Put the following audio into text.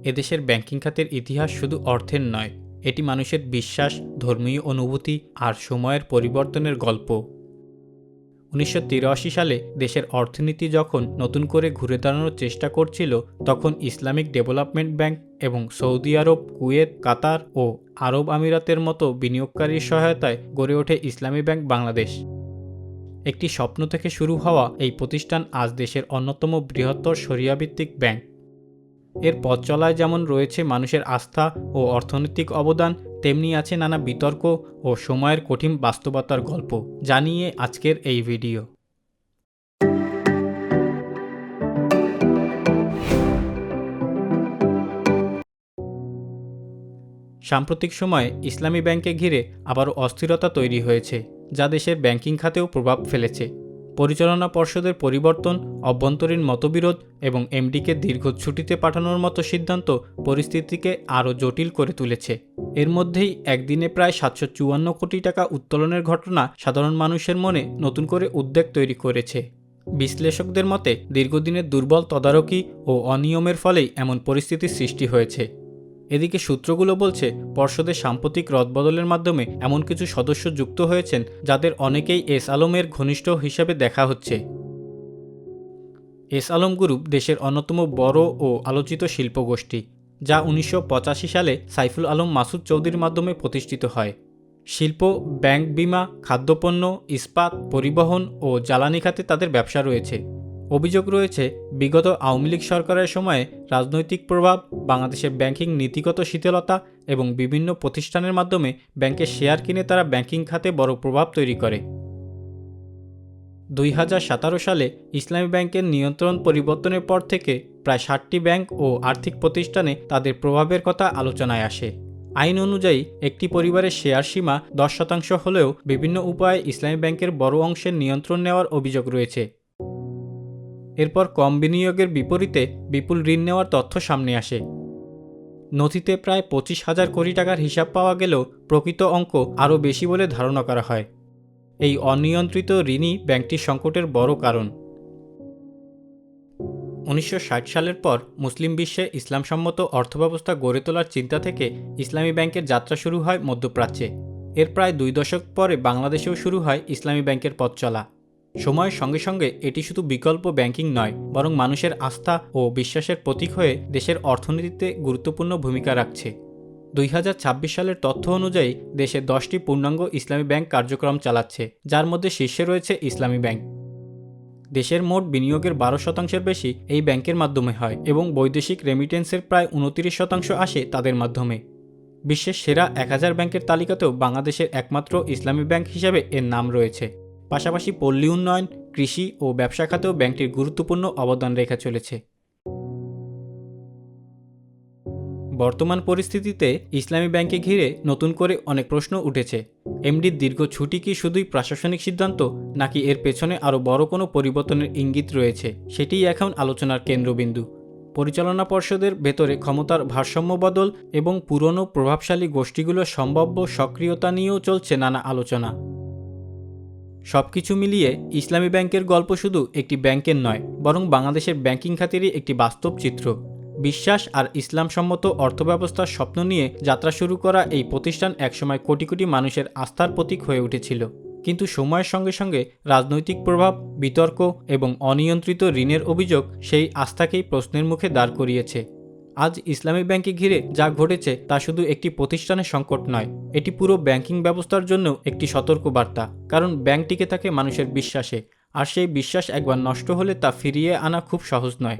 এদেশের ব্যাংকিং খাতের ইতিহাস শুধু অর্থের নয়, এটি মানুষের বিশ্বাস, ধর্মীয় অনুভূতি আর সময়ের পরিবর্তনের গল্প। ১৯৮৩ সালে দেশের অর্থনীতি যখন নতুন করে ঘুরে দাঁড়ানোর চেষ্টা করছিল, তখন ইসলামিক ডেভেলপমেন্ট ব্যাংক এবং সৌদি আরব, কুয়েত, কাতার ও আরব আমিরাতের মতো বিনিয়োগকারীর সহায়তায় গড়ে ওঠে ইসলামী ব্যাংক বাংলাদেশ। একটি স্বপ্ন থেকে শুরু হওয়া এই প্রতিষ্ঠান আজ দেশের অন্যতম বৃহত্তর শরিয়াভিত্তিক ব্যাংক। এর পথ চলায় যেমন রয়েছে মানুষের আস্থা ও অর্থনৈতিক অবদান, তেমনি আছে নানা বিতর্ক ও সময়ের কঠিন বাস্তবতার গল্প, যা নিয়ে আজকের এই ভিডিও। সাম্প্রতিক সময়ে ইসলামী ব্যাংকে ঘিরে আবারও অস্থিরতা তৈরি হয়েছে, যা দেশের ব্যাংকিং খাতেও প্রভাব ফেলেছে। পরিচালনা পর্ষদের পরিবর্তন, অভ্যন্তরীণ মতবিরোধ এবং এমডিকে দীর্ঘ ছুটিতে পাঠানোর মতো সিদ্ধান্ত পরিস্থিতিকে আরও জটিল করে তুলেছে। এর মধ্যেই একদিনে প্রায় ৭৫৪ কোটি টাকা উত্তোলনের ঘটনা সাধারণ মানুষের মনে নতুন করে উদ্বেগ তৈরি করেছে। বিশ্লেষকদের মতে দীর্ঘদিনের দুর্বল তদারকি ও অনিয়মের ফলেই এমন পরিস্থিতির সৃষ্টি হয়েছে। এদিকে সূত্রগুলো বলছে, পর্ষদের সাম্প্রতিক রদবদলের মাধ্যমে এমন কিছু সদস্য যুক্ত হয়েছেন যাদের অনেকেই এস আলমের ঘনিষ্ঠ হিসেবে দেখা হচ্ছে। এস আলম গ্রুপ দেশের অন্যতম বড় ও আলোচিত শিল্পগোষ্ঠী, যা ১৯৮৫ সালে সাইফুল আলম মাসুদ চৌধুরীর মাধ্যমে প্রতিষ্ঠিত হয়। শিল্প, ব্যাংক, বিমা, খাদ্যপণ্য, ইস্পাত, পরিবহন ও জ্বালানি খাতে তাদের ব্যবসা রয়েছে। অভিযোগ রয়েছে, বিগত আওয়ামী লীগ সরকারের সময়ে রাজনৈতিক প্রভাব, বাংলাদেশের ব্যাংকিং নীতিগত শিথিলতা এবং বিভিন্ন প্রতিষ্ঠানের মাধ্যমে ব্যাংকের শেয়ার কিনে তারা ব্যাংকিং খাতে বড় প্রভাব তৈরি করে। ২০১৭ সালে ইসলামী ব্যাংকের নিয়ন্ত্রণ পরিবর্তনের পর থেকে প্রায় ৬০টি ব্যাংক ও আর্থিক প্রতিষ্ঠানে তাদের প্রভাবের কথা আলোচনায় আসে। আইন অনুযায়ী একটি পরিবারের শেয়ার সীমা ১০% হলেও বিভিন্ন উপায়ে ইসলামী ব্যাংকের বড় অংশের নিয়ন্ত্রণ নেওয়ার অভিযোগ রয়েছে। এরপর কম বিনিয়োগের বিপরীতে বিপুল ঋণ নেওয়ার তথ্য সামনে আসে। নথিতে প্রায় ২৫,০০০ কোটি টাকার হিসাব পাওয়া গেলেও প্রকৃত অঙ্ক আরও বেশি বলে ধারণা করা হয়। এই অনিয়ন্ত্রিত ঋণই ব্যাংকটির সংকটের বড় কারণ। ১৯৬০ সালের পর মুসলিম বিশ্বে ইসলামসম্মত অর্থব্যবস্থা গড়ে তোলার চিন্তা থেকে ইসলামী ব্যাংকের যাত্রা শুরু হয় মধ্যপ্রাচ্যে। এর প্রায় ২ দশক পরে বাংলাদেশেও শুরু হয় ইসলামী ব্যাংকের পথ চলা। সময়ের সঙ্গে সঙ্গে এটি শুধু বিকল্প ব্যাংকিং নয়, বরং মানুষের আস্থা ও বিশ্বাসের প্রতীক হয়ে দেশের অর্থনীতিতে গুরুত্বপূর্ণ ভূমিকা রাখছে। ২০২৬ সালের তথ্য অনুযায়ী দেশে 10টি পূর্ণাঙ্গ ইসলামী ব্যাংক কার্যক্রম চালাচ্ছে, যার মধ্যে শীর্ষে রয়েছে ইসলামী ব্যাংক। দেশের মোট বিনিয়োগের ১২% বেশি এই ব্যাংকের মাধ্যমে হয় এবং বৈদেশিক রেমিটেন্সের প্রায় ২৯% আসে তাদের মাধ্যমে। বিশ্বের সেরা ১,০০০ ব্যাংকের তালিকাতেও বাংলাদেশের একমাত্র ইসলামী ব্যাংক হিসাবে এর নাম রয়েছে। পাশাপাশি পল্লী উন্নয়ন, কৃষি ও ব্যবসা খাতেও ব্যাংকটির গুরুত্বপূর্ণ অবদান রেখে চলেছে। বর্তমান পরিস্থিতিতে ইসলামী ব্যাংকে ঘিরে নতুন করে অনেক প্রশ্ন উঠেছে। এমডির দীর্ঘ ছুটি কি শুধুই প্রশাসনিক সিদ্ধান্ত, নাকি এর পেছনে আরও বড় কোনো পরিবর্তনের ইঙ্গিত রয়েছে, সেটিই এখন আলোচনার কেন্দ্রবিন্দু। পরিচালনা পর্ষদের ভেতরে ক্ষমতার ভারসাম্য বদল এবং পুরনো প্রভাবশালী গোষ্ঠীগুলোর সম্ভাব্য সক্রিয়তা নিয়েও চলছে নানা আলোচনা। সবকিছু মিলিয়ে ইসলামী ব্যাংকের গল্প শুধু একটি ব্যাংকের নয়, বরং বাংলাদেশের ব্যাংকিং খাতেরই একটি বাস্তব চিত্র। বিশ্বাস আর ইসলামসম্মত অর্থব্যবস্থার স্বপ্ন নিয়ে যাত্রা শুরু করা এই প্রতিষ্ঠান একসময় কোটি কোটি মানুষের আস্থার প্রতীক হয়ে উঠেছিল। কিন্তু সময়ের সঙ্গে সঙ্গে রাজনৈতিক প্রভাব, বিতর্ক এবং অনিয়ন্ত্রিত ঋণের অভিযোগ সেই আস্থাকেই প্রশ্নের মুখে দাঁড় করিয়েছে। আজ ইসলামী ব্যাংকে ঘিরে যা ঘটেছে তা শুধু একটি প্রতিষ্ঠানের সংকট নয়, এটি পুরো ব্যাংকিং ব্যবস্থার জন্য একটি সতর্কবার্তা। কারণ ব্যাংক টিকে থাকে মানুষের বিশ্বাসে, আর সেই বিশ্বাস একবার নষ্ট হলে তা ফিরিয়ে আনা খুব সহজ নয়।